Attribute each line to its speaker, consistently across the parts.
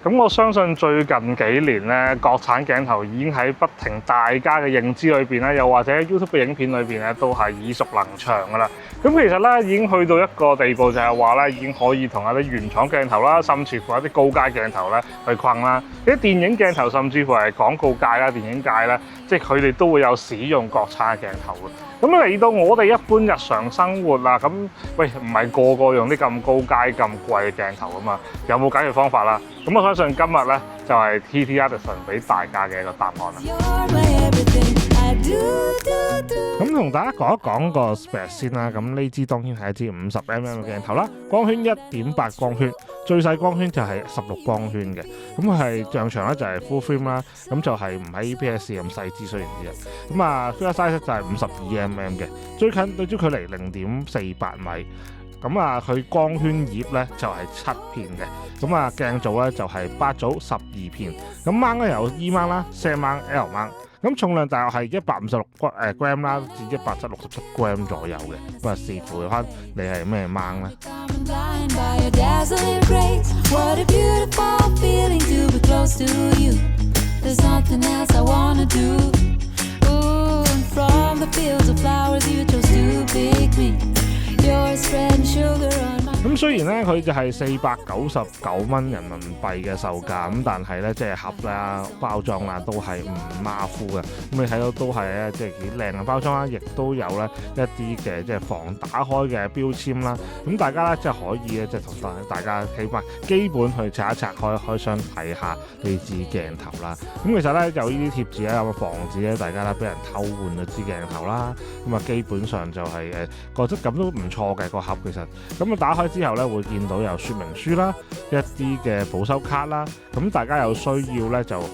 Speaker 1: 咁我相信最近幾年咧，國產鏡頭已經喺不停大家嘅認知裏邊咧，又或者 YouTube 嘅影片裏邊咧，都係耳熟能詳噶啦。咁其實咧已經去到一個地步，就係話咧已經可以同一啲原廠鏡頭啦，甚至乎一啲高階鏡頭咧去困啦。啲電影鏡頭甚至乎係廣告界啦、電影界啦，即係佢哋都會有使用國產嘅鏡頭嘅。咁嚟到我哋一般日常生活啦，咁喂唔係個個用啲咁高階、咁貴嘅鏡頭啊嘛，有冇解決方法啦？咁我相信今日咧就係 TT Edison 俾大家嘅一個答案啦。咁同大家講一講個 spec 先啦。咁呢支當然係一支50mm 嘅鏡頭啦，光圈1.8光圈，最細光圈就係16光圈嘅。咁佢係像長咧就係 full frame 啦，咁就係唔喺 EPS 咁細支雖然啲。咁啊 field size 就係52mm 嘅，最近對焦距離0.48米。咁啊，佢光圈葉咧就係7片嘅，咁啊鏡組咧就係8組12片，咁掹咧有 E 掹啦、Z 掹、L 掹，咁重量大約係156gram 啦至167 gram 左右嘅，咁啊視乎翻你係咩掹咧。咁雖然咧佢就係499蚊人民幣嘅售價，咁但係咧即係盒啦、包裝啦都係唔馬虎嘅。咁你睇到都係咧即係幾靚嘅包裝啦，亦都有咧一啲嘅即係防打開嘅標籤啦。咁大家咧即係可以咧即係同大家起碼基本去拆一拆開箱睇下呢支鏡頭啦。咁其實咧有呢啲貼紙咧有防止咧大家咧俾人偷換咗支鏡頭啦。咁啊基本上就係個質感都唔錯嘅個盒其實。咁啊打開之後咧會見到有說明書啦，一啲嘅保修卡啦，咁大家有需要咧就可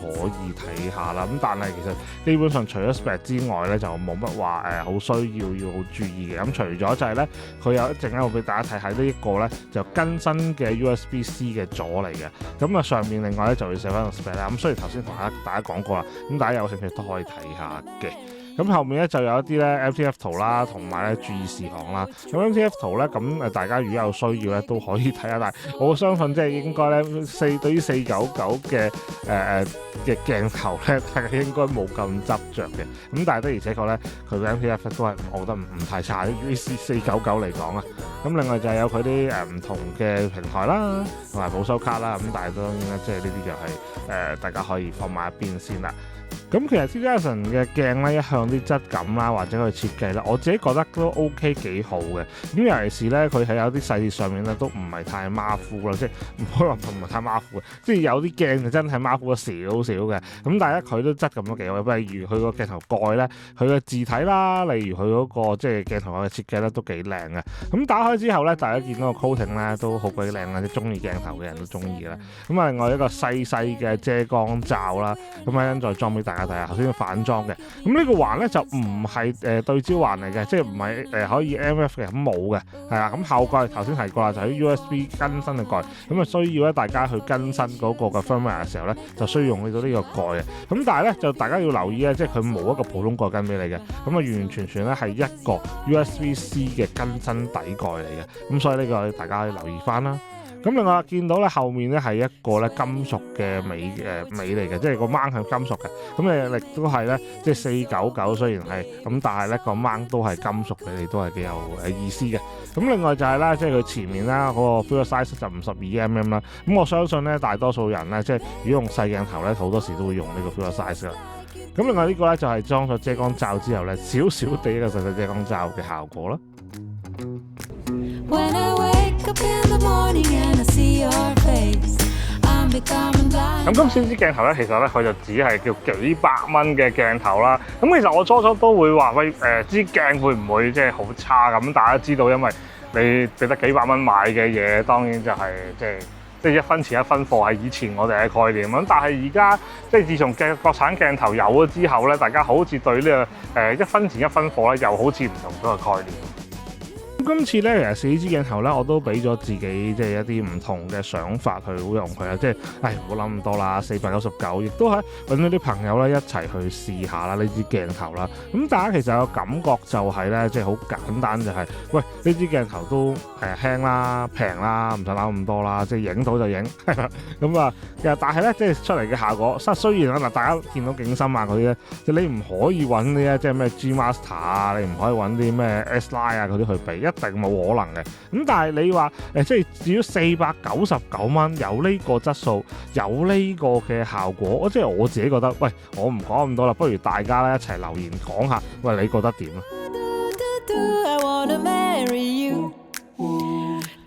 Speaker 1: 以睇下啦。咁但係其實基本上除咗 spec 之外咧就冇乜話好需要好注意嘅。咁除咗就係咧佢有一陣間會俾大家睇下呢一個咧就更新嘅 USB-C 嘅座嚟嘅。咁啊上面另外咧就會寫翻個 spec 啦。咁雖然頭先同大家講過啦，咁大家有興趣都可以睇下嘅。咁後面咧就有一啲咧 MTF 圖啦，同埋咧注意事項啦。咁 MTF 圖咧，咁大家如果有需要咧都可以睇下。但係我相信即係應該咧對於499嘅嘅鏡頭咧，大家應該冇咁執着嘅。咁但係的而且確咧，佢嘅 MTF 都係我覺得唔太差。於499嚟講啊，咁另外就係有佢啲唔同嘅平台啦，同埋保修卡啦。咁但係當然咧，即係呢啲就係大家可以放埋一邊先啦。咁其實 TT Edison 嘅鏡咧一向啲質感啦，或者佢設計啦，我自己覺得都 OK 幾好嘅。咁尤其是咧，佢喺有啲細節上面咧都唔係太馬虎啦，即係唔可以話唔係太馬虎嘅。即係有啲鏡就真係馬虎咗少少嘅。咁但係咧佢都質感都幾好嘅。例如佢個鏡頭蓋咧，佢嘅字體啦，例如佢嗰個即係鏡頭嘅設計咧都幾靚嘅。咁打開之後咧，大家見到個 coating 咧都好鬼靚啦，即係中意鏡頭嘅人都中意啦。咁啊，另外一個細嘅遮光罩啦，咁樣再裝俾大家睇下。頭先反裝嘅，咁呢個環咧就唔係對焦環嚟嘅，即係唔係可以 MF 嘅，咁冇嘅，係啦。咁後蓋頭先提過啦，就係 USB 更新嘅蓋，咁啊需要咧大家去更新嗰個嘅 firmware 嘅時候咧，就需要用到呢個蓋嘅。咁但係咧就大家要留意咧，即係佢冇一個普通蓋跟俾你嘅，咁啊完完全全咧係一個 USB-C 嘅更新底蓋嚟嘅，咁所以呢個大家可以留意翻啦。咁另外見到咧後面咧係一個咧金屬嘅尾嚟嘅，即係個掹係金屬嘅。咁亦都係咧，即係499雖然係咁，但係咧個掹都係金屬俾你，都係幾有意思嘅。咁另外就係咧，即係佢前面啦嗰個 field size 就52mm啦。咁我相信咧大多數人咧，即係如果用細鏡頭咧，好多時都會用呢個 field size 啦。咁另外呢個咧就係裝咗遮光罩之後咧，少少地一個細遮光罩嘅效果啦。咁今次支鏡頭咧，其實咧佢就只係叫幾百蚊嘅鏡頭啦。咁其實我初都會話喂，支鏡會唔會即係好差咁？大家知道，因為你俾得幾百蚊買嘅嘢，當然就係即係一分錢一分貨，係以前我哋嘅概念咁。但係而家即係自從國產鏡頭有咗之後咧，大家好似對呢個一分錢一分貨咧，又好似唔同咗個概念。今次咧，其實試支鏡頭咧，我都俾咗自己即係一啲唔同嘅想法去用佢啊！即係，唔好諗咁多啦，499，亦都係揾到啲朋友咧一齊去試下啦呢支鏡頭啦。咁大家其實有感覺就係咧，即係好簡單就係，喂呢支鏡頭都輕啦、平啦，唔使諗咁多啦，即係影到就影。咁啊，其實但係咧，即係出嚟嘅效果，雖然嗱大家見到景深啊嗰啲咧，即係你唔可以揾啲咧，即係咩 G Master 啊，你唔可以揾啲咩 S-Line 啊嗰啲去比。一定冇可能嘅，咁但係你話即係至於499蚊有呢個質素，有呢個嘅效果，即係我自己覺得，喂，我唔講咁多啦，不如大家咧一齊留言講下，喂，你覺得點啊？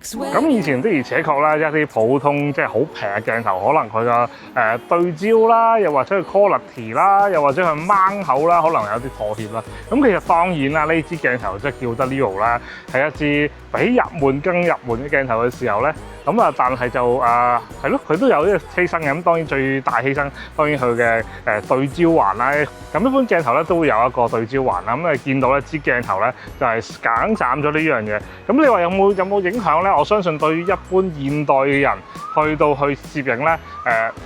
Speaker 1: 咁以前的而且確咧，一啲普通即係好平嘅鏡頭，可能佢個對焦啦，又或者佢 quality 啦，又或者佢掹口啦，可能有啲妥協啦。咁其實當然啦，呢支鏡頭即係叫得 Leo 啦，係一支比入門更入門嘅鏡頭嘅時候咧，咁啊，但係就係咯，佢都有啲犧牲嘅。咁當然最大犧牲，當然佢嘅對焦環啦。咁一般鏡頭咧都會有一個對焦環啦。咁你見到咧支鏡頭咧就係揀斬咗呢樣嘢。咁你話有冇影響咧？我相信對於一般現代嘅人去到去攝影咧，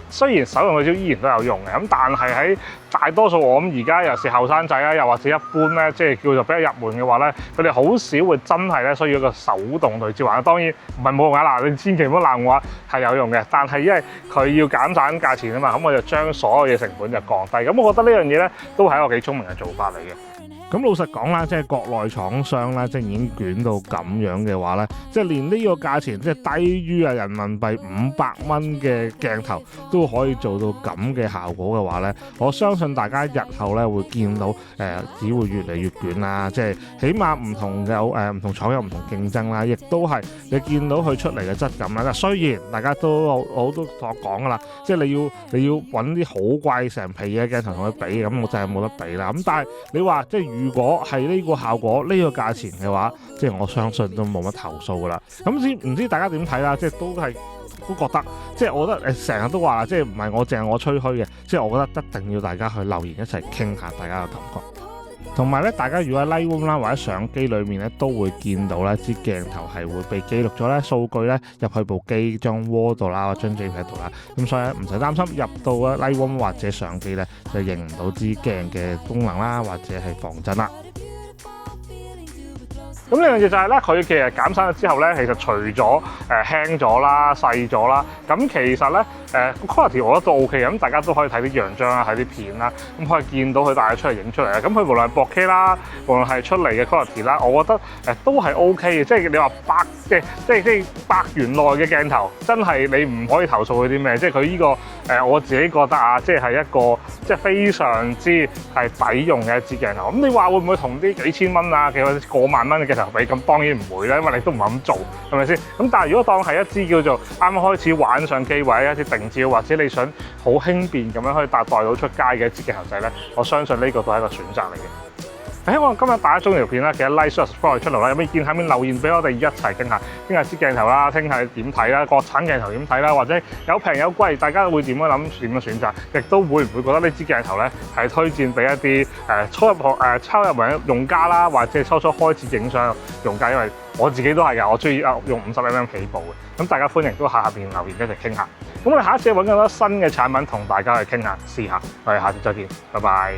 Speaker 1: 雖然手動對焦依然都有用嘅，咁但係喺大多數我諗而家又是後生仔啦，又或者一般咧，即係叫做比較入門嘅話咧，佢哋好少會真係咧需要一個手動對焦環。當然唔係冇用啊！嗱，你千祈唔好鬧我，係有用嘅。但係因為佢要減省價錢啊嘛，咁我就將所有嘢成本就降低。咁我覺得呢樣嘢咧都係一個幾聰明嘅做法嚟嘅。咁老實講啦，即係國內廠商啦，即係已經捲到咁樣嘅話咧，即係連呢個價錢即係低於人民幣500蚊嘅鏡頭都可以做到咁嘅效果嘅話咧，我相信大家日後咧會見到只會越嚟越捲啦。即係起碼唔同唔同廠有唔同競爭啦，亦都係你見到佢出嚟嘅質感啦。雖然大家都我都同我講噶啦，即係你要揾啲好貴成皮嘅鏡頭同佢比，咁我就係冇得比啦。咁但係你話即係如果係呢個效果呢個價錢嘅話，即係我相信都冇乜投訴噶啦。咁唔知大家點睇啦？即係都覺得，即係我覺得成日都話，即係唔係我淨係我吹噓嘅，即係我覺得一定要大家去留言一齊傾下大家嘅感覺。同埋咧，大家如果喺 Lightroom 啦或者相機裏面咧，都會見到咧支鏡頭係會被記錄咗咧數據咧入去部機張 Word 度啦，或者張 JPEG 度啦。咁所以唔使擔心入到 Lightroom 或者相機咧就認唔到支鏡嘅功能啦，或者係防震啦。咁呢樣嘢就係咧，佢其實減省咗之後咧，其實除咗輕咗啦、細咗啦，咁其實咧quality 我覺得都 OK 嘅。咁大家都可以睇啲樣張啦、睇啲片啦，咁可以見到佢帶出嚟影出嚟。咁佢無論係 4K 啦，無論係出嚟嘅 quality 啦，我覺得都係 OK 嘅。即係你話即係百元內嘅鏡頭，真係你唔可以投訴佢啲咩。即係佢呢個我自己覺得啊，即係一個即係非常之係抵用嘅一支鏡頭。咁你話會唔會同啲幾千蚊啊，或者過萬蚊嘅鏡頭比？咁當然唔會啦，因為你都唔係咁做，係咪先？咁但係如果當係一支叫做啱啱開始玩相機或者一啲定焦，或者你想好輕便咁樣可以帶到出街嘅一支鏡頭仔咧，我相信呢個都係一個選擇嚟嘅。希望今日大家中意條片啦，記得 like、share、subscribe 出嚟啦。有咩意見下面留言俾我哋一齊傾下支鏡頭啦，傾下點睇啦，國產鏡頭點睇啦，或者有平有貴，大家會點樣諗點樣選擇，亦都會唔會覺得呢支鏡頭咧係推薦俾一啲初入門用家啦，或者初開始影相用家，因為我自己都係㗎，我中意用50mm 起步嘅。咁大家歡迎都下邊留言一齊傾下。咁我哋下一次揾更多新嘅產品同大家去傾下試下，我哋下次再見，拜拜。